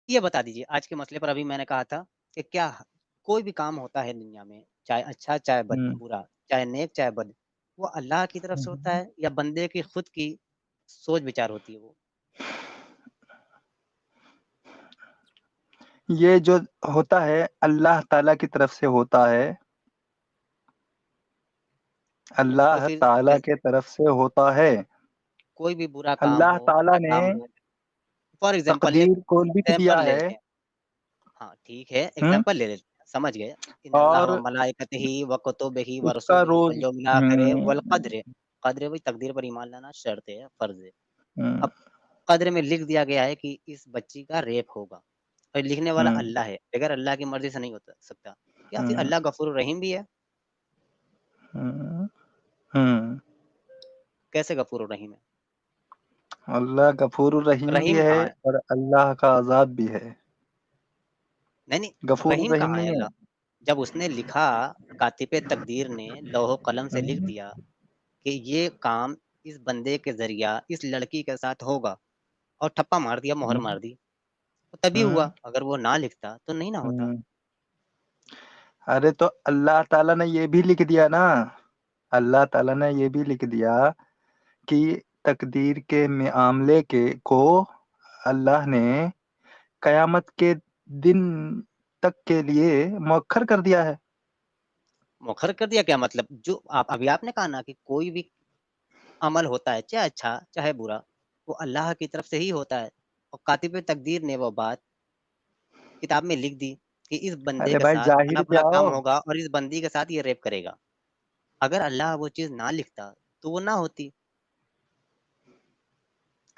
ये बता दीजिए आज के मसले पर अभी मैंने कहा था कि क्या कोई भी काम होता है दुनिया में, चाहे अच्छा चाहे हम्म, बुरा, चाहे नेक चाहे बद, वो अल्लाह की तरफ से होता है या बंदे की खुद की सोच विचार होती है वो? ये जो होता है अल्लाह ताला की तरफ से होता है। तो अल्लाह फिर ताला जैसे के तरफ से होता है। कोई भी बुरा काम अल्लाह हो, ताला अच्छा ने काम हो, फॉर एग्ज़ाम्पल एक तकदीर को लिख दिया एग्ज़ाम्पल ले है। लेते हैं। हाँ, ठीक है, हुँ, एग्ज़ाम्पल ले लेते हैं, समझ गए। इन्नल्लाह व और मलाइकतिही व कुतुबिही व उसका रसूलिही रोज़ वल यौमिल आखिर हुँ, वल क़द्र, क़द्र वही तकदीर पर ईमान लाना शर्त है, फ़र्ज़ है। हुँ, अब क़द्र में लिख दिया गया है कि इस बच्ची का रेप होगा और लिखने वाला हुँ, अल्लाह है, बगैर अल्लाह की मर्ज़ी से नहीं होता सकता। क्या फिर हुँ, अल्लाह गफ़ूर रहीम भी है? हुँ, हुँ। कैसे गफ़ूर रहीम है? अल्लाह गफूर रहीम भी रहीम है कहाँ है? और अल्लाह का अज़ाब भी है। नहीं, नहीं, गफूर रहीम रहीम कहाँ है नहीं है। अल्लाह? जब उसने लिखा, कातिब तकदीर ने लौह-क़लम से लिख हुँ, दिया कि ये काम इस बंदे के ज़रिया इस लड़की के साथ होगा और ठप्पा मार दिया, मोहर हुँ, मार दी, तो तभी हुँ, हुआ, अगर वो ना लिखता तो नहीं ना होता। हुँ। अरे तो अल्लाह ताला ने ये भी लिख दिया ना, अल्लाह ताला ने ये भी लिख दिया कि तकदीर के मामले के को अल्लाह ने कयामत के दिन तक के लिए मौखर कर दिया है। मुखर कर दिया क्या मतलब? जो आप अभी आपने कहा ना कि कोई भी अमल होता है, चाहे अच्छा, चाहे बुरा, वो अल्लाह की तरफ से ही होता है और कातिब तकदीर ने वो बात किताब में लिख दी कि इस बंदे अरे के भाई साथ ज़ाहिर पे फला-फला काम आओ। होगा और इस बंदी के साथ ये रेप करेगा। अगर अल्लाह वो चीज़ ना लिखता, तो वो ना होती,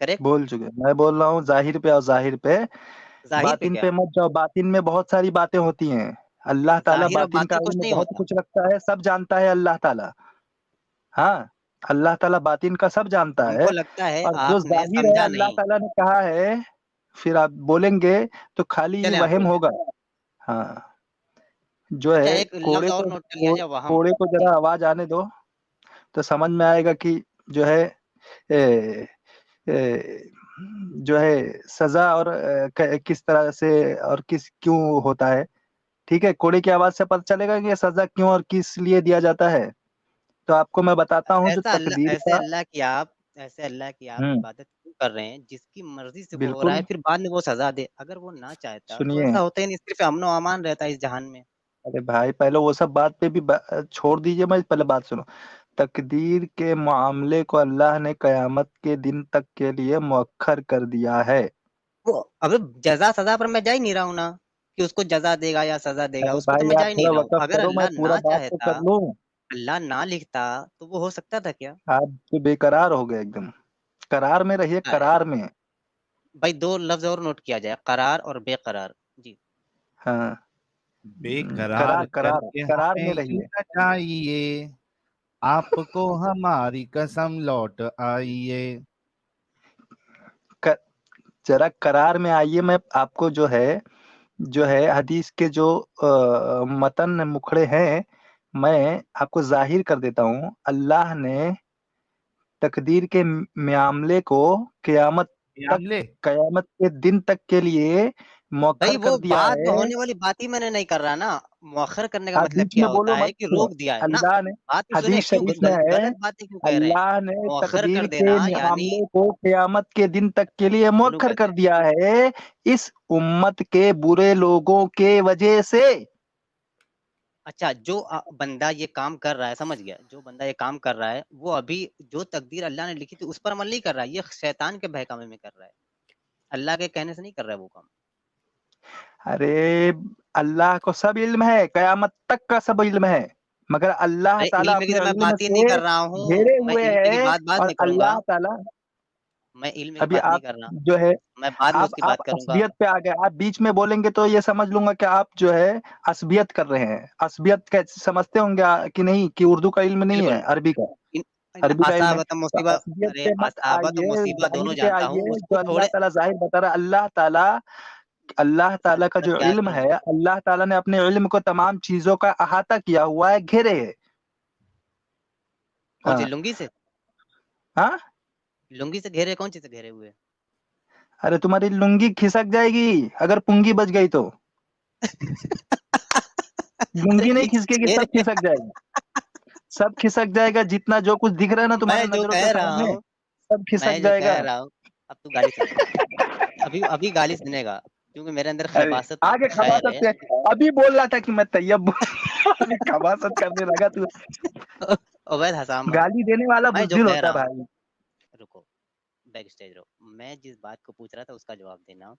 करेक्ट? बोल चुके। मैं बोल रहा हूँ ज़ाहिर पे आओ ज़ाहिर पे, ज़ाहिर पे बातिन क्या? पे मत जाओ, बातिन में बहुत सारी बातें होती हैं। अल्लाह ताला ज़ाहिर और बातिन का बातिन कुछ इल्म नहीं बहुत होता। कुछ रखता है, सब जानता है अल्लाह ताला। हाँ, अल्लाह ताला बातिन का सब जानता है हमको लगता है और जो आपने ज़ाहिर है समझा अल्लाह नहीं। ताला ने कहा है, फिर आप बोलेंगे तो खाली चलें आप वहम बोलिए। होगा। हाँ, जो अच्छा है एक लफ्ज़ और नोट कर लिया जाए वहम। कोड़े को जी, ज़रा आवाज़ आने दो, तो समझ में आएगा कि जो है ए ए, जो है सज़ा और क किस तरह से और क्यों होता है, ठीक है? कोड़े की आवाज़ से पता चलेगा कि ये सज़ा क्यों और किस लिए दिया जाता है। तो आपको मैं बताता हूँ जो तकदीर ऐसे का अल्लाह की आप ऐसे अल्लाह की आप हुँ, इबादत क्यों कर रहे हैं, जिसकी मर्ज़ी से वो हो रहा है, बिल्कुल, फिर बाद में वो सज़ा दे। अगर वो ना चाहता तो सुनिए, ऐसा होता ही नहीं, सिर्फ़ अमन-ओ-अमान रहता है इस जहान में। अरे भाई पहले वो सब बात पे भी छोड़ दीजिए, मैं पहले बात सुनो। तकदीर के मामले को अल्लाह ने कयामत के दिन तक के लिए मौखर कर दिया है। वो अगर जज़ा-सज़ा पर मैं जा ही नहीं रहा हूँ ना, कि उसको जज़ा देगा या सज़ा देगा, अरे उस पे तो भाई मैं जा आप ही नहीं थोड़ा रहा हूँ। वक़्फ़ अगर करो, मैं अल्लाह पूरा ना बात तो चाहता, कर लूँ। अल्लाह ना लिखता, तो वो हो सकता था क्या? आप तो बेकरार हो गए एकदम। करार में रहिए, है। करार में। भाई 2 लफ्ज़ और नोट किया जाए, करार और बेकरार। जी। हाँ, बेकरार करार करार करके करार में हमें यूँ रहिए। न जाइए, आपको हमारी कसम लौट आइए। क ज़रा करार में आइए, मैं आपको जो है हदीस के जो मतन मुखड़े हैं, मैं आपको ज़ाहिर कर देता हूँ। अल्लाह ने तकदीर के मामले को क़यामत तक यामले क़यामत के दिन तक के लिए भाई मौखर वो कर दिया बाद में है। होने वाली बात ही मैंने नहीं कर रहा ना, मौखर करने का आप मतलब बीच क्या में होता बोलो है मत। कि सुनो, रोक दिया है ना, अल्लाह ने बात तो सुनिए हदीस क्यों शरीफ में है, गलत बातें क्यों कह रहे हैं? अल्लाह ने मौखर तकदीर कर के देना यानी मामले को क़यामत के दिन तक के लिए बोलूँ मौखर कर कैसे? दिया है, इस उम्मत के बुरे लोगों के वजह से। अच्छा जो बंदा ये काम कर रहा है, समझ गया, जो बंदा ये काम कर रहा है, वो अभी जो तकदीर अल्लाह ने लिखी थी उस पर अमल नहीं कर रहा है, ये शैतान के बहकावे में कर रहा है। अल्लाह के कहने से नहीं कर रहा है वो काम। अरे! अल्लाह को सब इल्म है, कयामत तक का सब इल्म है, मगर अल्लाह अरे ताला इल्म की अपने तो मैं इल्म बात ही नहीं से कर रहा हूँ, घेरे मैं हुए इल्म की हैं बात बाद और में करूँगा, अल्लाह ताला मैं इल्म की अभी बात नहीं आप कर रहा, जो है मैं बाद में उसकी आप बात करूँगा। असबियत पे आ गए, आप बीच में बोलेंगे तो ये समझ लूँगा कि आप जो है असबियत कर रहे हैं। असबियत कैसे समझते होंगे कि नहीं कि उर्दू का इल्म नहीं है, बिल्कुल, अरबी का, इन इन अरबी का इल्म है। असाबत तो मुसीबत असबियत अरे पे मत असाबत और आइए, मुसीबत दोनों ज़ाहिर पे जानता हूँ, आइए, जो उसको अल्लाह थोड़े ताला ज़ाहिर बता रहा है, अल्लाह ताला का मैं जो क्या इल्म करूँ? है, अल्लाह ताला ने अपने इल्म को तमाम चीज़ों का अहाता किया हुआ है, घेरे है। कौन सी हाँ, लुंगी से? हाँ? लुंगी से घेरे कौन चीज़ से घेरे हुए? अरे तुम्हारी लुंगी खिसक जाएगी अगर पुंगी बच गई तो। लुंगी नहीं खिसकेगी, सब खिसक जाएगा, सब खिसक जाएगा, जितना जो कुछ दिख रहा है ना तुम्हारे मैं जो नजरों कह के रहा सामने हूँ सब खिसक मैं जो कह जाएगा। रहा हूँ अब तू गाली सुन, अभी अभी गाली सुनेगा क्योंकि मेरे अंदर अरे खबासत आगे शायर खबासत है। से अभी बोल रहा था कि मैं तैयब अभी खबासत करने लगा तू। अवैध हसाम मत। गाली देने वाला मैं जो बुज़दिल कह होता है रहा हूँ, भाई। रुको, बैक स्टेज रहो, मैं जिस बात को पूछ रहा था उसका जवाब देना।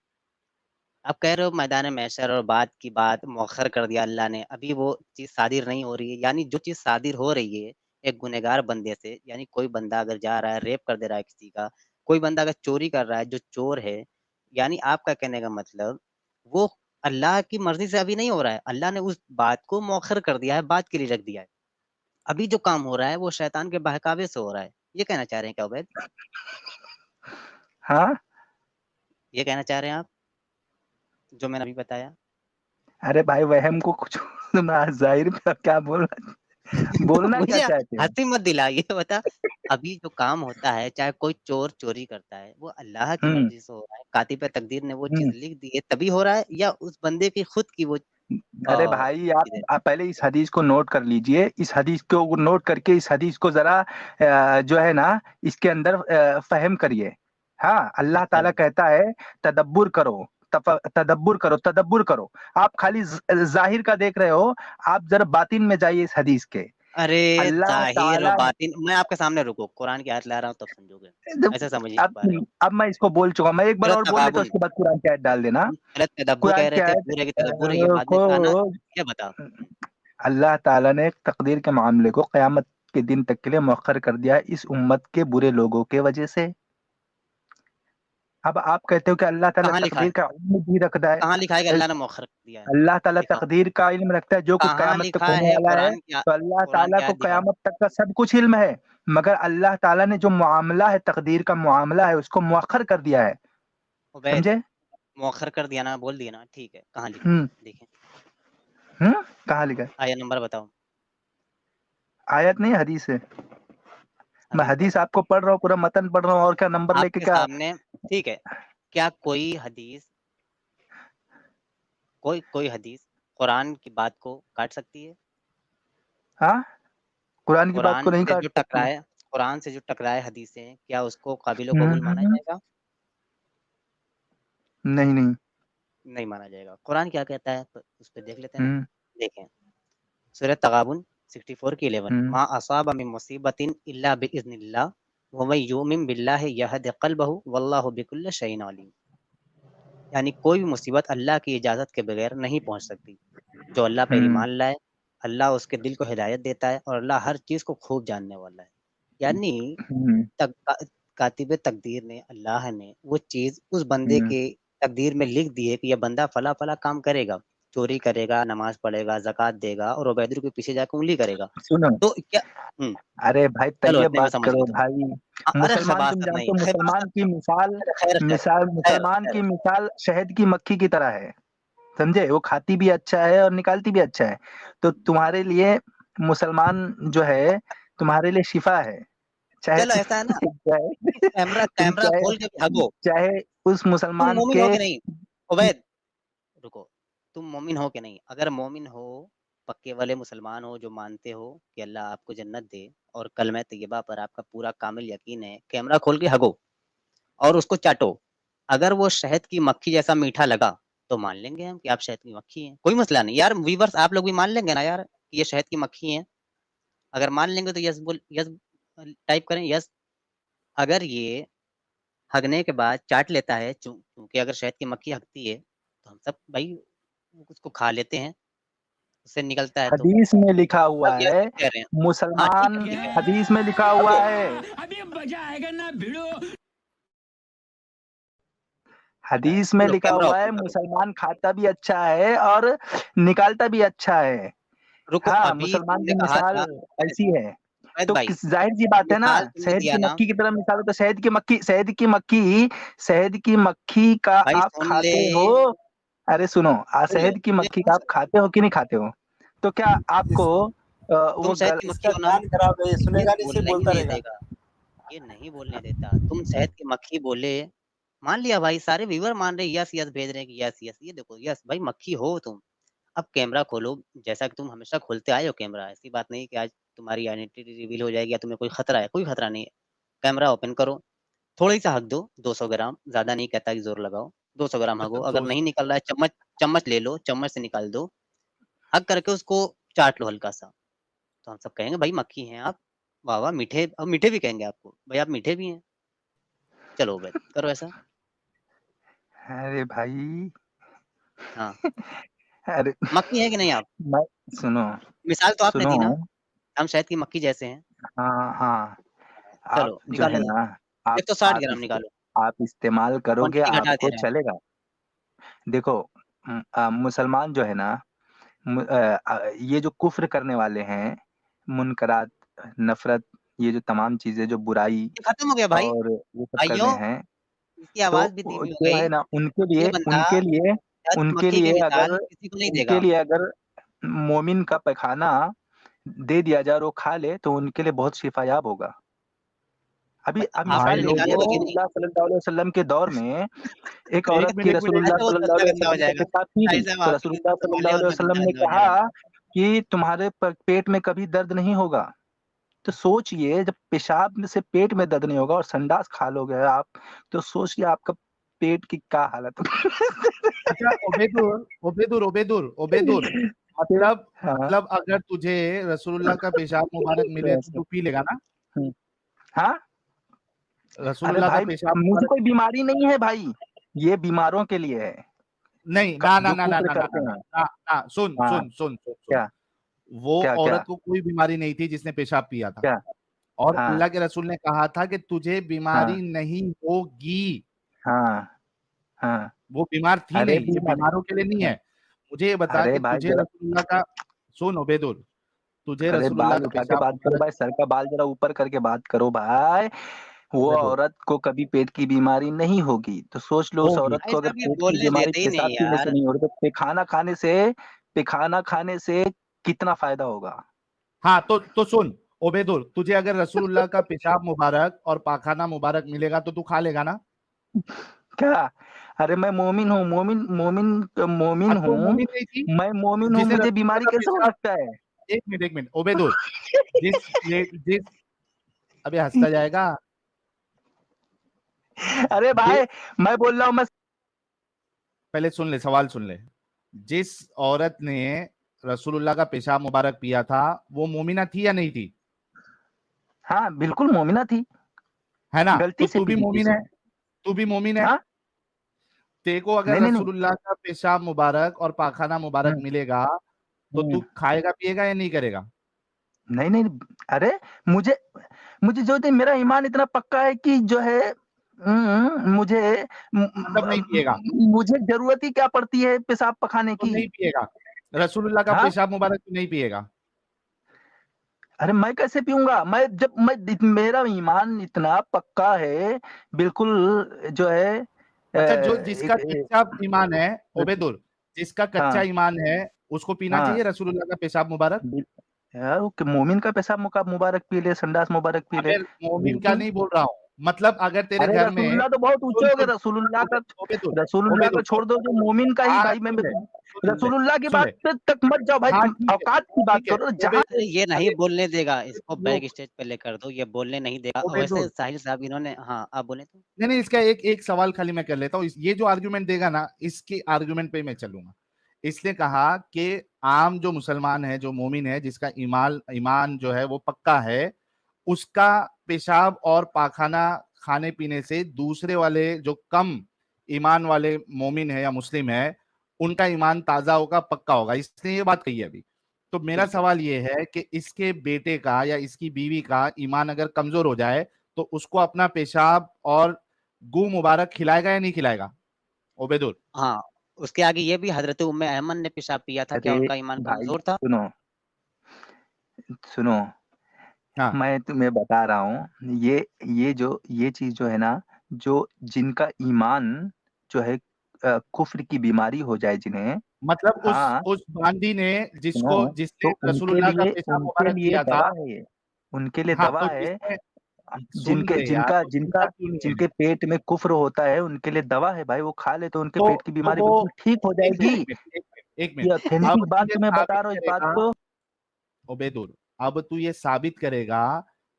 आप कह रहे हो मैदान महशर और बात की बात मौखर कर दिया अल्लाह ने, अभी वो चीज़ सादिर नहीं हो रही है, यानी जो चीज़ सादिर हो रही है एक गुनहगार बंदे से, यानी कोई बंदा अगर जा रहा है रेप कर दे रहा है किसी का, कोई बंदा अगर चोरी कर रहा है जो चोर है, यानी आपका कहने का मतलब वो अल्लाह की मर्जी से अभी नहीं हो रहा है, अल्लाह ने उस बात को मौखर कर दिया है, बात के लिए रख दिया है। अभी जो काम हो रहा है वो शैतान के बहकावे से हो रहा है, ये कहना चाह रहे हैं क्या उबैद? हाँ ये कहना चाह रहे हैं आप जो मैंने अभी बताया? अरे भाई वहम को कुछ जाहिर पे क्या बोलना क्या मुझे चाहते हो? हंसी मत दिला, ये बता अभी जो काम होता है चाहे कोई चोर चोरी करता है वो अल्लाह की हम्म मर्जी से हो रहा है, कातिब तकदीर ने वो चीज हम्म लिख दी है तभी हो रहा है, या उस बंदे की खुद की वो अरे भाई चीज है? आप पहले इस हदीस को नोट कर लीजिए, इस हदीस को नोट करके इस हदीस को जरा जो है ना इसके अंदर फहम करिए। हाँ, अल्लाह अच्छा, ताला कहता है तदब्बुर करो, तदब्बुर करो, तदब्बुर करो। आप खाली जाहिर का देख रहे हो, आप जरा बातिन में जाइए इस हदीस के। अरे अल्लाह जाहिर और ताला बातिन मैं आपके सामने, रुको कुरान की आयत ला रहा हूँ तब समझोगे, जब ऐसे समझिए इस बारे में। अब मैं इसको बोल चुका, मैं एक बार सूरत और बोल लेता हूँ तगाबुन, उसके बाद कुरान की आयत डाल देना। तुम पहले तदब्बुर कुरान कह की रहे थे, आयत पूरे की तदब्बुर है ये बाद में को कहा ना, ये बता। अल्लाह ताला ने तकदीर के मामले को क़यामत के दिन तक के लिए मौखर कर दिया है इस उम्मत के बुरे लोगों के वजह से। अब आप कहते हो कि अल्लाह ताला कहाँ लिखा है, तकदीर का इल्म भी रखता है। कहाँ लिखा है कि अल्लाह ने मौखर कर दिया है? अल्लाह ताला दिखाओ तकदीर का इल्म रखता है, जो कुछ कहाँ क़यामत तक लिखा होने है, वाला है, तो अल्लाह कुरान ताला की को आयत दिखाओ। क़यामत तक का सब कुछ इल्म है। मगर अल्लाह ताला ने जो मामला है, तकदीर का मामला है, उसको मौखर कर दिया है। उबैद समझे? मौखर कर दिया ना, बोल दिया ना, ठीक है, कहाँ लिखा है हुँ, देखें, कहाँ लिखा है? आया नंबर बताओ, आयत नहीं हदीस है। मैं हदीस हदीस बताओ आपको पढ़ रहा हूँ, पूरा मतन पढ़ रहा हूँ, और क्या नंबर लेके आपके क्या? सामने, ठीक है। क्या कोई हदीस, कोई हदीस कुरान की बात को काट सकती है? हाँ, कुरान की बात को कुरान नहीं से काट जो सकती है। टकराए, कुरान से जो टकराए हदीसें, क्या उसको काबिल कबूल माना हम्म, जाएगा? नहीं नहीं। नहीं माना जाएगा। कुरान क्या कहता है तो उस पर देख लेते हैं ना, हम्म देखें सूरह तगाबुन 64 की 11, हम्म मा असाब मिन मुसीबतिन इल्ला बिइज़्निल्लाह व मन युमिन बिल्लाहि यहदि क़ल्बहु वल्लाहु बिकुल्लि शैइन अलीम। यानी कोई भी मुसीबत अल्लाह की इजाज़त के बगैर नहीं पहुँच सकती। जो अल्लाह पर हम्म ईमान लाए, अल्लाह उसके दिल को हिदायत देता है और अल्लाह हर चीज़ को खूब जानने वाला है। यानी हम्म तक कातिब तकदीर ने, अल्लाह ने वो चीज़ उस बंदे हम्म के तकदीर में लिख दी है कि ये बंदा फला-फला काम करेगा, चोरी करेगा, नमाज़ पढ़ेगा, ज़कात देगा और उबैदुल के पीछे जाके उँगली करेगा। सुनो, तो क्या हुँ, अरे भाई चलो तैयब इतने में बात समझ गए करो तुम। भाई। अरे मुसलमान तुम खबासत नहीं, जानते हो, खबासत मुसलमान की मिसाल, खैर, खैर, खैर, मुसलमान खैर। की मिसाल शहद की मक्खी की तरह है। समझे? वो खाती भी अच्छा है और निकालती भी अच्छा है। तो तुम्हारे लिए मुसलमान जो है, तुम्हारे लिए शिफा है। चाहे चलो ऐसा है ना, चाहे कैमरा तुम कैमरा चाहे खोल के भागो। चाहे उस तुम मुसलमान मोमिन के हो कि नहीं? उबैद रुको, तुम मोमिन हो कि नहीं? अगर मोमिन हो, पक्के वाले मुसलमान हो जो मानते हो कि अल्लाह आपको जन्नत दे और कलमा तैयबा पर आपका पूरा कामिल यकीन है, कैमरा खोल के हगो और उसको चाटो। अगर वो शहद की मक्खी जैसा मीठा लगा तो मान लेंगे हम कि आप शहद की मक्खी हैं, कोई मसला नहीं। यार व्यूअर्स आप लोग भी मान लेंगे ना यार कि ये शहद की मक्खी हैं? अगर मान लेंगे तो यस टाइप करें, यस। अगर ये हगने के बाद चाट लेता है, क्योंकि अगर शहद की मक्खी हगती है तो हम सब भाई उसको खा लेते हैं, उससे निकलता है तो हदीस में लिखा सब हुआ यस है, कह रहे हैं। हाँ ठीक मुसलमान है, ठीक है, हदीस में लिखा हुआ हगो। है, अभी मजा आएगा ना भिड़ो। बताया, हदीस में चलो लिखा कैमरा हुआ ओपन है, करो। मुसलमान खाता भी अच्छा है और निकालता भी अच्छा है। रुको हाँ, अभी मुसलमान तुमने की कहा मिसाल था ऐसी है। वैद तो भाई, किस जाहिर सी बात है ना, मिसाल तुमने शहद दिया की ना मक्खी की तरह मिसाल हो तो शहद की मक्खी का भाई, आप सुन ले। खाते हो। अरे सुनो, सुन ले शहद की मुझे मक्खी कौन का सा, आप खाते हो कि नहीं खाते हो? तो क्या आपको तुम वो शहद गल की मक्खी इसका हो ना? कान खराब है, ये ये सुनेगा नहीं, सिर्फ बोलने ही बोलता नहीं रहेगा। देगा, ये नहीं बोलने देता। तुम शहद की मक्खी बोले मान लिया भाई, सारे व्यूअर मान रहे हैं, यस यस भेज रहे हैं कि यस यस। ये देखो, यस भाई मक्खी हो तुम। अब कैमरा खोलो, जैसा कि तुम हमेशा खोलते आए हो कैमरा, ऐसी बात नहीं कि आज तुम्हारी आइडेंटिटी रिवील हो जाएगी या तुम्हें कोई खतरा है, कोई खतरा नहीं है। कैमरा ओपन करो, थोड़ी सा हक दो, 200 ग्राम, ज्यादा नहीं कहता कि जोर लगाओ, 200 ग्राम हको। अच्छा अगर नहीं निकल रहा है, चम्मच चम्मच ले लो, चम्मच से निकाल दो, हक करके उसको चाट लो हल्का सा। तो हम सब कहेंगे भाई मक्खी हैं आप, वाह वाह मीठे, अब मीठे भी कहेंगे आपको, भाई आप मीठे भी हैं। चलो उबैद करो ऐसा। अरे भाई हाँ, अरे मक्खी है कि नहीं आप? मैं सुनो मिसाल तो आपने सुनो दी ना, हम शहद की मक्खी जैसे हैं। हाँ हाँ आप चलो जो है निकालो, ना आप 160 आप ग्राम इस्ते, निकालो, आप इस्तेमाल करोगे क्वांटिटी घटा दे आपको रहे हैं। चलेगा। देखो मुसलमान जो है ना ये जो कुफ्र करने वाले हैं, मुनकरात, नफरत, ये जो तमाम चीजें जो बुराई ये खत्म हो गया भाई। और ये सब कर भाइयों, रहे हैं, इसकी तो आवाज भी धीमी हो जो गई। है ना ये बंदा शहद की उनके मक्खी की लिए मिसाल अगर किसी को नहीं उनके देगा। लिए अगर मोमिन का पैखाना दे दिया जाए और वो खा ले तो उनके लिए बहुत शिफायाब होगा। अभी भाई आप भाई मिसाल आपने लीजिए निकाला भी कि लोगों, नहीं? रसूलुल्लाह सल्लल्लाहु अलैहि वसल्लम के दौर में एक एक औरत की मिनट एक मिनट रसूलुल्लाह अच्छा वो सल्लल्लाहु धंधा अलैहि गंदा हो वसल्लम से जाएगा। पेशाब की थी, भाई साहब तो आपके लिए रसूलुल्लाह तो सवाल सल्लल्लाहु है, अलैहि वरना वसल्लम धंधा ने गंदा हो कहा जाएगा। कि तुम्हारे पेट में कभी दर्द नहीं होगा। तो सोचिए जब पेशाब में से पेट में दर्द नहीं होगा और संडास खा लोगे आप, तो सोचिए आपका पेट की क्या हालत अच्छा ओबेदुर ओबेदुर ओबेदुर ओबेदुर, फिर मतलब हाँ मतलब अगर तुझे रसूलुल्लाह का पेशाब मुबारक मिले तो तू पी लेगा ना? हम्म, हाँ अरे रसूलुल्लाह का भाई पेशाब मुझे मुबारक, कोई बीमारी नहीं है भाई, ये बीमारों के लिए है नहीं ना ना जो ना ना कुफ्र ना ना करते ना हैं। ना ना, सुन हाँ सुन सुन सुन सुन, क्या वो क्या क्या औरत को कोई बीमारी नहीं थी जिसने पेशाब पिया था, क्या और हाँ अल्लाह के रसूल ने कहा था कि तुझे हाँ बीमारी नहीं होगी। हाँ हाँ वो बीमार थी अरे नहीं, ये बीमारी बीमारों के लिए नहीं हाँ, है। मुझे ये बता अरे कि भाई तुझे जरा रसूलुल्लाह का, सुन ओबेदुल, तुझे अरे रसूलुल्लाह बाल का उठा के पेशाब बात करो मुबारक, भाई, सर का बाल जरा ऊपर करके बात करो भाई। वो ओबेदुल, औरत को कभी पेट की बीमारी नहीं होगी, तो सोच लो उस होगी। औरत भाई को अगर साहब ये पेट की बोलने बीमारी देते ही पेशाब नहीं पीने से यार। नहीं हो रही, तो पेखाना खाने से कितना फायदा होगा। हाँ तो सुन ओबेदुल, तुझे अगर रसूलुल्लाह का पेशाब मुबारक और पाखाना मुबारक मिलेगा तो तू खा लेगा ना? क्या अरे मैं मोमिन हूँ, मोमिन मोमिन मोमिन तो हूँ, मोमिन नहीं थी मैं मोमिन हूँ, जिसने मुझे रसूलुल्लाह बीमारी का कैसे हो पेशाब, सकता है। एक मिनट ओबेदुल, जिस, अबे हंसता जाएगा, अरे जिस, भाई मैं बोल रहा हूँ मैं पहले सुन ले, सवाल सुन ले। जिस औरत ने रसूलुल्लाह का पेशाब मुबारक पिया था वो मोमिना थी या नहीं थी? हाँ बिल्कुल मोमिना थी, है ना? तो गलती से तू पी भी ली थी मोमिन है, उसने। तू भी मोमिन है। हाँ तेरे को अगर नहीं नहीं नहीं रसूलुल्लाह का पेशाब मुबारक और पाखाना मुबारक हम्म, मिलेगा तो हम्म, तू खाएगा पिएगा या नहीं करेगा? नहीं नहीं अरे मुझे मुझे जो है मेरा ईमान इतना पक्का है कि जो है मुझे मतलब नहीं पिएगा, मुझे जरूरत ही क्या पड़ती है पेशाब पखाने तो की। नहीं पिएगा, रसूलुल्लाह का हाँ पेशाब मुबारक तो नहीं पिएगा। अरे मैं कैसे पीऊंगा, मेरा ईमान इतना पक्का है बिल्कुल जो है अच्छा, जो जिसका एक कच्चा ईमान है ओबेदुल, जिसका कच्चा हाँ ईमान है उसको पीना हाँ चाहिए रसूलुल्लाह का पेशाब मुबारक? यार वो मोमिन का पेशाब मुबारक पी ले, संडास मुबारक पी ले, अबे मोमिन का बिल्कुल। नहीं बोल रहा हूँ, मतलब अगर तेरे अरे घर में, रसूलुल्लाह तो बहुत ऊंचे सुन हो गए, सुन, ओबेदुल रसूलुल्लाह का ओबेदुल छोड़ दो, जो मोमिन का ही हाँ भाई मैं सुन ले, रसूलुल्लाह की सुन ले, बात पे तक मत जाओ भाई, हाँ तुम औकात की बात ठीक है करो जहां ओबेदुल। अरे ये नहीं अरे बोलने देगा, इसको बैक लोग, स्टेज पे लेकर दो, ये बोलने नहीं देगा। वैसे ओबेदुल, साहिल साहब इन्होंने, हाँ आप बोले तो। नहीं इसका एक एक सवाल खाली मैं कर लेता हूँ, ये जो आर्गुमेंट देगा ना इसके आर्गुमेंट पे मैं चलूंगा। इसने कहा कि आम जो मुसलमान है, जो मोमिन है, जिसका ईमान ईमान जो है वो पक्का है, उसका पेशाब और पाखाना खाने पीने से दूसरे वाले जो कम ईमान वाले मोमिन है या मुस्लिम है उनका ईमान ताजा होगा, पक्का होगा। इसने ये बात कही है अभी। तो मेरा बिल्कुल। सवाल ये है कि इसके बेटे का या इसकी बीवी का ईमान अगर कमजोर हो जाए तो उसको अपना पेशाब और गू मुबारक खिलाएगा या नहीं खिलाएगा ओबेदुल? हाँ, उसके आगे ये भी हजरत उम्मे ऐमन ने पेशाब पिया था, क्या अरे उनका ईमान भाई कमजोर था? सुनो सुनो हाँ, मैं तुम्हें बता रहा हूँ ये चीज जो है ना, जो जिनका ईमान जो है कुफ्र की बीमारी हो जाए जिन्हें, मतलब हाँ उस बांदी ने सुनो, जिसने तो रसूलुल्लाह का पेशाब उनके मुबारक लिए किया था, दवा है ये, उनके लिए हाँ दवा तो है। सुन जिनके ले यार, जिनका तो जिनका सुनता क्यों नहीं है? जिनके पेट में कुफ्र होता है उनके लिए दवा है भाई, वो खा ले तो उनके तो पेट की बीमारी वो बिल्कुल ठीक हो एक जाएगी। मिनट, एक मिनट, एक ये मिनट। अब ऑथेंटिक तू बात ये तुम्हें बता साबित रहा हूँ, इस बात करेगा, को। ओबेदुर, अब तू ये साबित करेगा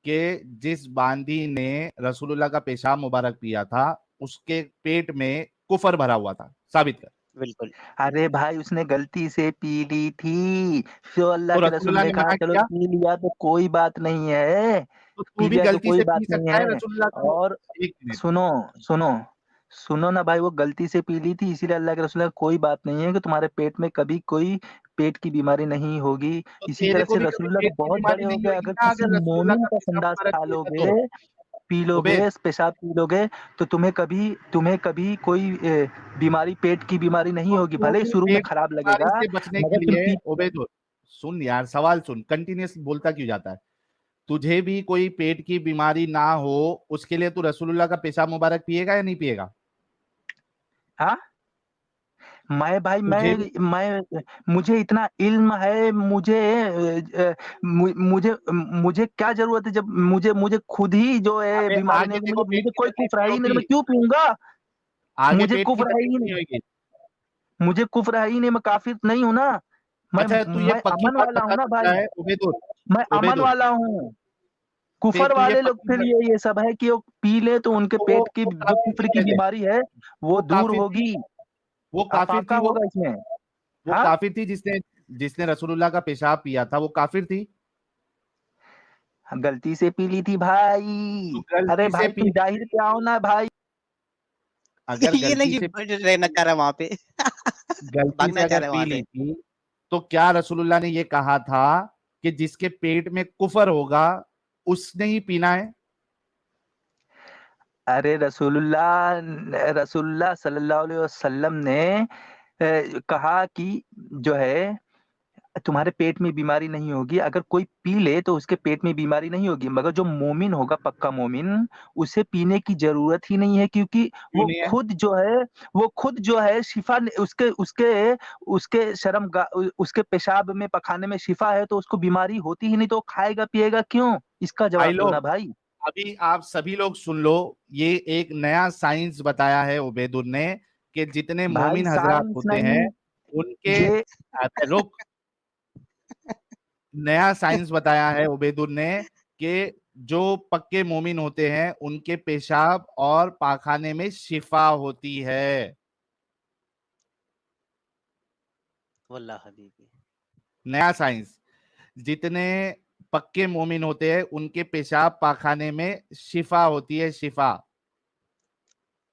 कि जिस बांदी ने रसूलुल्लाह का पेशाब मुबारक पिया था, उसके पेट में कुफर भरा हुआ था, साबित कर। बिल्कुल। अरे भाई उसने गलती से पी ली थी, फिर अल्लाह तो के रसूल रसूलुल्लाह ने ने कहा मना चलो किया? पी लिया तो कोई बात नहीं है, तो तू पी भी लिया तो गलती कोई से बात पी नहीं सकता है है। रसूलुल्लाह का? और एक मिनट, सुनो सुनो सुनो ना भाई, वो गलती से पी ली थी, इसीलिए अल्लाह के रसूल ने कहा, कोई बात नहीं है कि तुम्हारे पेट में कभी कोई पेट की बीमारी नहीं होगी। तो इसी तेरे तरह को से भी कभी रसूलुल्लाह तो पेट की बहुत बीमारी बड़े हो नहीं गए, होगी अगर ना किसी अगर रसूलुल्लाह मोमिन का का पेशाब संडास मुबारक खा पिएगा तो? लोगे, पी लोगे, उबैद, पेशाब पी लोगे, तो तुम्हें कभी कोई बीमारी, पेट की बीमारी नहीं तो होगी। तू भले ही भी शुरू में पेट की खराब बीमारी लगेगा, से बचने के मगर तुम लिए, पी। उबैद, सुन यार, सवाल सुन, कंटिन्यूअस बोलता क्यों जाता है? तुझे भी कोई पेट की बीमारी ना हो, उसके लिए तू रसूलुल्लाह का पेशाब मुबारक पिएगा या नहीं पिएगा? हाँ, मैं भाई तुझे भी, मैं मुझे इतना इल्म है, मुझे मुझे क्या जरूरत है, जब मुझे मुझे खुद ही जो है अबे बीमारी नहीं आगे है, तो देखो मुझे पेट मुझे की कोई तकलीफ कुफ्र नहीं है ही नहीं, तो होगी, मैं क्यों पीऊंगा। आगे मुझे पेट की कुफ्र है तकलीफ ही नहीं नहीं, होगी। मुझे कुफ्र है ही नहीं, मैं काफिर नहीं हूं ना। मैं अच्छा तू ये मैं पक्की अमन बात वाला बता हूँ ना सकता भाई, है उबैदुल, मैं अमन उबैदुल, वाला हूँ। कुफर तू ये वाले लोग पक्की के बात, लिए ये सब है कि वो पी ले तो उनके तो पेट की वो जो काफिर कुफ्र थी की पहले, बीमारी है वो वो दूर काफिर थी, होगी। वो काफिर अफाका थी, होगा इसमें। वो हाँ, काफिर थी जिसने जिसने रसूलुल्लाह का पेशाब पिया था, वो काफिर थी? गलती से पी ली थी तो भाई। अरे गलती से भाई पी तुम ली जाहिर थी, पे आओ ना भाई। अगर ये गलती नहीं से कि रहना चाह रहा वहां पे। गलती से भागना चाह अगर रहे पी वहां ली से। थी, तो क्या रसूलुल्लाह ने ये कहा था कि जिसके पेट में कुफर होगा उसने ही पीना है? अरे रसूलुल्लाह सल्लल्लाहु अलैहि वसल्लम ने कहा कि जो है तुम्हारे पेट में बीमारी नहीं होगी, अगर कोई पी ले तो उसके पेट में बीमारी नहीं होगी, मगर जो मोमिन होगा, पक्का मोमिन, उसे पीने की जरूरत ही नहीं है, क्योंकि क्यों नहीं है? वो खुद जो है शिफा उसके उसके उसके उसके पेशाब में, पखाने में शिफा है, तो उसको बीमारी होती ही नहीं, तो वो खाएगा पिएगा क्यों? इसका भाई जवाब दो ना लोग, भाई। अभी आप सभी लोग सुन लो, ये एक नया साइंस बताया है उबैदुल ने कि जितने भाई मोमिन हजरात साइंस होते हैं नहीं, उनके, ये रुक, नया साइंस बताया है उबैदुल ने कि जो पक्के मोमिन होते हैं उनके पेशाब और पाखाने में शिफा होती है। वल्लाह हबीबी। नया साइंस, जितने पक्के मोमिन होते हैं उनके पेशाब पाखाने में शिफा होती है, शिफा।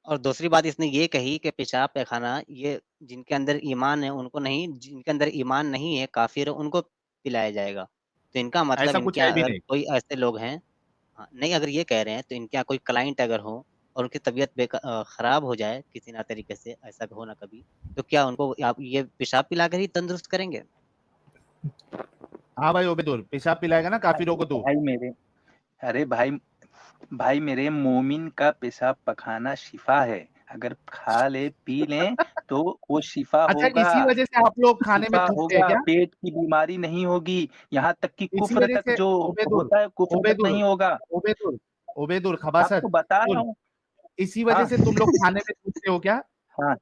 और दूसरी बात इसने ये कही कि पेशाब पैखाना ये जिनके अंदर ईमान है उनको नहीं, जिनके अंदर ईमान नहीं है, काफिर है, उनको पिलाया जाएगा। तो इनका मतलब ऐसा कुछ इनके है यहाँ भी अगर नहीं। कोई ऐसे लोग हैं, हाँ, नहीं अगर ये कह रहे हैं तो इनके यहाँ कोई क्लाइंट अगर हो और उनकी तबीयत खराब हो जाए किसी ना तरीके से, ऐसा हो ना कभी, तो क्या उनको आप ये पेशाब पिलाकर ही तंदुरुस्त करेंगे? हाँ भाई उबैदुल, पेशाब पिलाएगा ना काफिरों को तू? भाई मेरे, अरे भाई भाई मेरे, मोमिन का पेशाब पखाना शिफा है, अगर खा ले पी ले तो वो शिफा अच्छा, होगा। इसी वजह से आप लोग खाने में शिफा थूकते हैं होगा, क्या? पेट की बीमारी नहीं होगी, यहाँ तक कि इसी कुफ्र वजह तक से, जो उबैदुल, होता है, कुफ्र तक उबैदुल, नहीं होगा। उबैदुल, उबैदुल खबासत, आपको बता रहा सुन, हूँ। इसी वजह हाँ से तुम लोग खाने में थूकते हो क्या? हाँ,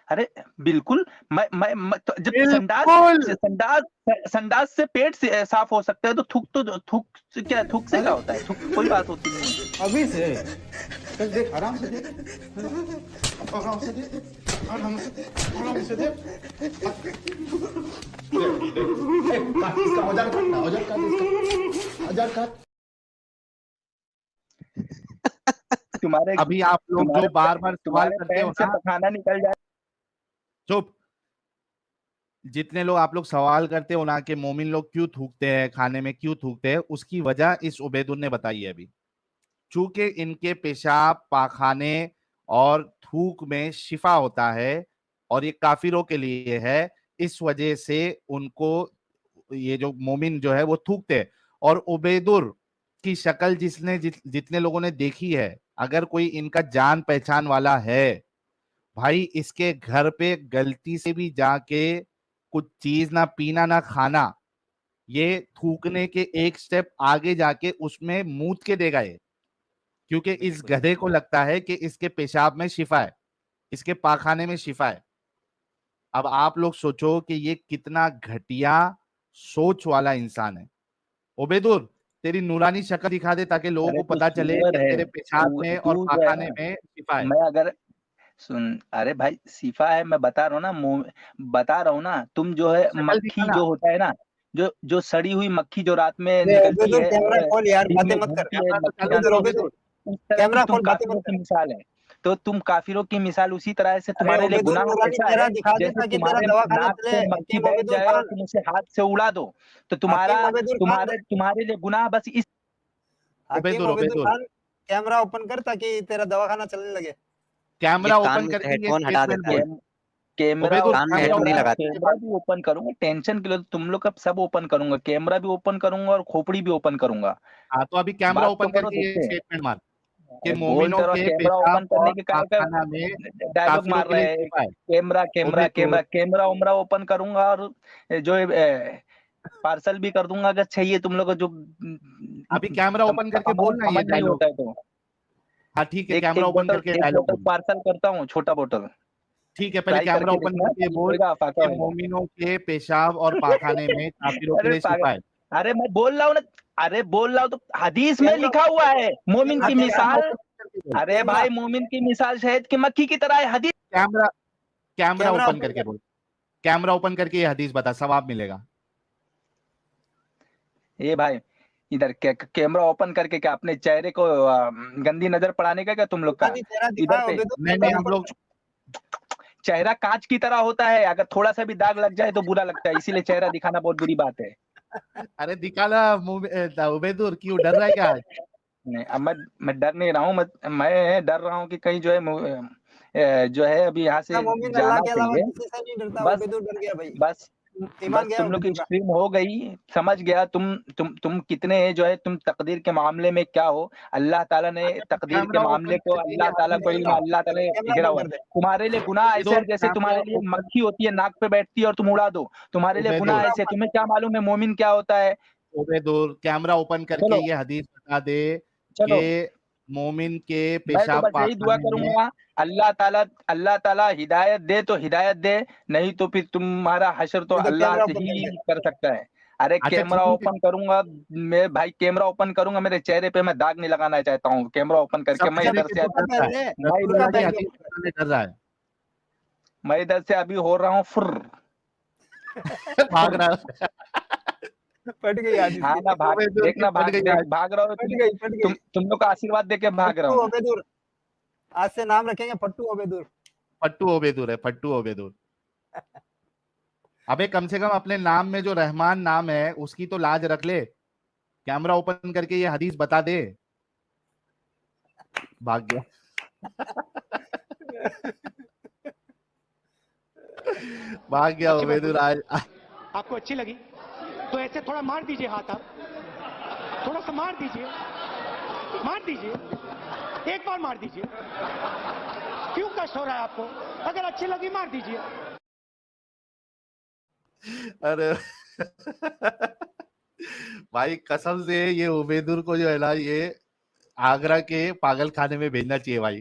अरे बिल्कुल, मैं तो जब बिल्कुल। संडास से पेट से साफ हो सकता है, तो थूक से क्या, थूक से क्या होता है, थूक कोई बात होती नहीं है। अभी से चल देख, आराम से देख, आराम से देख, आराम से देख, आराम से देख, काट इसका औजार, काटना औजार, काट इसका औजार, काट। तुम्हारे अभी आप लोग जो तुम्हारे बार बार सवाल तुम्हारे करते हो पैंट से ना, पखाना निकल जाए। चुप, जितने लोग आप लोग सवाल करते हो ना कि मोमिन लोग क्यों थूकते हैं, खाने में क्यों थूकते हैं, उसकी वजह इस उबैदुल ने बताई है अभी। चूंकि इनके पेशाब पाखाने और थूक में शिफा होता है और ये काफिरों के लिए है, इस वजह से उनको ये जो मोमिन जो है वो थूकते हैं। और उबैदुल की शक्ल जितने लोगों ने देखी है, अगर कोई इनका जान पहचान वाला है, भाई इसके घर पे गलती से भी जाके कुछ चीज ना पीना ना खाना, ये थूकने के एक स्टेप आगे जाके उसमें मूत के देगा ये, क्योंकि इस बिल्कुल। गधे को लगता है कि इसके पेशाब में शिफा है, इसके पाखाने में शिफा है। अब आप लोग सोचो कि ये कितना घटिया सोच वाला इंसान है। ओबेदुर, तेरी नूरानी शक्ल दिखा दे ताकि लोगों अरे को तू पता चले सुअर कि है, तेरे पेशाब में और तू जो है पाखाने ना, में शिफा है। मैं अगर सुन, अरे भाई सिफा है, मैं बता रहा हूँ ना, बता रहा हूँ ना, तुम जो है शक्ल मक्खी दिखाना। जो होता है ना, जो सड़ी हुई मक्खी जो रात में अरे निकलती ओबेदुर है कैमरा और खोल यार, दिन बातें में मत कर। घूमती है कैमरा तो चालू मक्खियां, कर ओबेदुर तो ओबेदुर उस तरह की कैमरा तुम खोल, बातें काफिरों मत की कर। मिसाल है। तो तुम काफिरों की मिसाल उसी तरह से अरे तुम्हारे लिए ओबेदुर गुनाह नूरानी ऐसा चेहरा है, दिखा दे जैसे ताकि तेरा तुम्हारे दवाखाना नाक चले। से मक्खी हकीम बैठ ओबेदुर जाए और खान, तुम उसे हाथ से उड़ा दो, तो हकीम ओबेदुर खान, तुम्हारे लिए गुनाह बस इस हकीम ओबेदुर ओबेदुर ओबेदुर खान, कैमरा ओपन कर ताकि तेरा दवाखाना चलने लगे। ये कैमरा कान ओपन में से करके ये हेडफोन हटा स्टेटमेंट देता है, बोल। कैमरा ओबेदुर कान में कैमरा हेडफोन नहीं ओपन लगाता। करके कैमरा भी ओपन करूंगा, टेंशन के लिए तो तुम लोग का सब ओपन करूंगा, कैमरा भी ओपन करूंगा और खोपड़ी भी ओपन करूंगा। हाँ, तो अभी कैमरा बात तो ओपन करो, करके ये देखते हैं। स्टेटमेंट मार कि अरे बोल मोमिनों तो रहा, के कैमरा पेशाब ओपन करने और के काय का पाखाना में डायलॉग काफिरों मार के रहे लिए हैं। शिफा है। कैमरा ओबेदुर कैमरा उमरा ओपन करूंगा और जो पार्सल भी कर दूंगा अगर चाहिए तुम लोग को, जो अभी कैमरा ओपन करके अमाउंट बोलना ये समझ नहीं डायलॉग। होता है तो हाँ ठीक है, कैमरा ओपन करके एक डायलॉग बोतल बोल। पार्सल करता हूँ, छोटा बोतल, ठीक है, पहले ट्राई कैमरा करके ओपन देखना, करके ठीक बोल होएगा फाका कि होएगा। मोमिनों के पेशाब और पाखाने में काफिरों के अरे लिए शिफा है। अरे मैं बोल रहा हूँ ना, अरे बोल रहा हूँ तो हदीस में कैमरा लिखा हुआ है मोमिन कैमरा हाँ की तो कैमरा कैमरा मिसाल। ओपन करके बोल। अरे कैमरा भाई मोमिन की मिसाल शहद की मक्खी की तरह है, हदीस। Camera camera camera open open करके कर। बोल। कैमरा ओपन करके ये हदीस बता, सवाब मिलेगा। ये भाई इधर कैमरा ओपन करके क्या अपने चेहरे को गंदी नजर पड़ाने का क्या तुम लोग का? नूरानी चेहरा इधर दिखा पे ओबेदुर, नहीं कैमरा नहीं, हम ओपन लोग कर। चेहरा कांच की तरह होता है, अगर थोड़ा सा भी दाग लग जाए तो बुरा लगता है, इसीलिए चेहरा दिखाना बहुत बुरी बात है। अरे दिखा ना उबेदुर, क्यों डर रहा है क्या आज? नहीं, अब मैं डर नहीं रहा हूँ, मैं डर रहा हूँ कि कहीं जो है जो है अभी यहाँ ना से मोमिन अल्लाह जाना के अलावा चाहिए। किसी से नहीं डरता। बस ओबेदुर डर गया भाई, बस ईमान बस गया तुम लोग की ओबेदुर का। स्ट्रीम हो गई, समझ गया तुम कितने जो है तुम तकदीर के मामले में क्या हो। अल्लाह ताला ने तकदीर के कैमरा मामले ओपन को, करके ये अल्लाह ताला हदीस को इल्म, बता। अल्लाह ताला ने कैमरा घिरा ओपन हुआ है। कर दे। तुम्हारे लिए गुनाह ऐसे है उबेदुर जैसे कैमरा तुम्हारे लिए ओपन। मक्खी होती है नाक पे बैठती है और तुम उड़ा दो, तुम्हारे लिए गुनाह उबेदुर ऐसे, तुम्हें क्या मालूम है मोमिन क्या होता है। उबेदुर कैमरा ओपन करके चलो ये हदीस बता दे चलो, कि मोमिन के मैं तो पेशाब बस यही दुआ पाखाने में। करूंगा, अल्लाह ताला हिदायत दे तो हिदायत दे, नहीं तो फिर तुम्हारा हशर तो नहीं तो अल्लाह कैमरा से ओपन कर ही दे। कर सकता है। अरे अच्छा कैमरा ठीक है, ओपन करूंगा, मैं भाई कैमरा ओपन करूंगा, मेरे चेहरे पे मैं दाग नहीं लगाना चाहता हूँ, कैमरा ओपन करके समझ रहे कि तू बुर्का डर रहा पहन है। ले, बुर्का रसूलुल्लाह की पहन के हदीस ओपन कर। बताने डर रहा है। मैं इधर से अभी हो रहा हूँ फुर भाग फुर। रहा है। फट गई आज हाँ इसकी। ना, भाग उबेदुर की देखना, फट गई आज। भाग रहा हो फट गई, फट गई। तुम लोग का आशीर्वाद देके भाग रहा फट्टू हूँ। ओबेदुर, आज से नाम रखेंगे फट्टू ओबेदुर। फट्टू ओबेदुर है, फट्टू ओबेदुर। अबे कम से कम अपने नाम में जो रहमान नाम है उसकी तो लाज रख ले। कैमरा ओपन करके ये हदीस बता दे। भाग गया। भाग गया उबेदुर आज। आपको अच्छी लगी तो ऐसे थोड़ा मार दीजिए हाथ, आप थोड़ा सा मार दीजिए, एक बार मार दीजिए। क्यों कष्ट हो रहा है आपको? अगर अच्छी लगी मार दीजिए। अरे भाई कसम से ये उबेदुर को जो है ना, ये आगरा के पागल खाने में भेजना चाहिए भाई।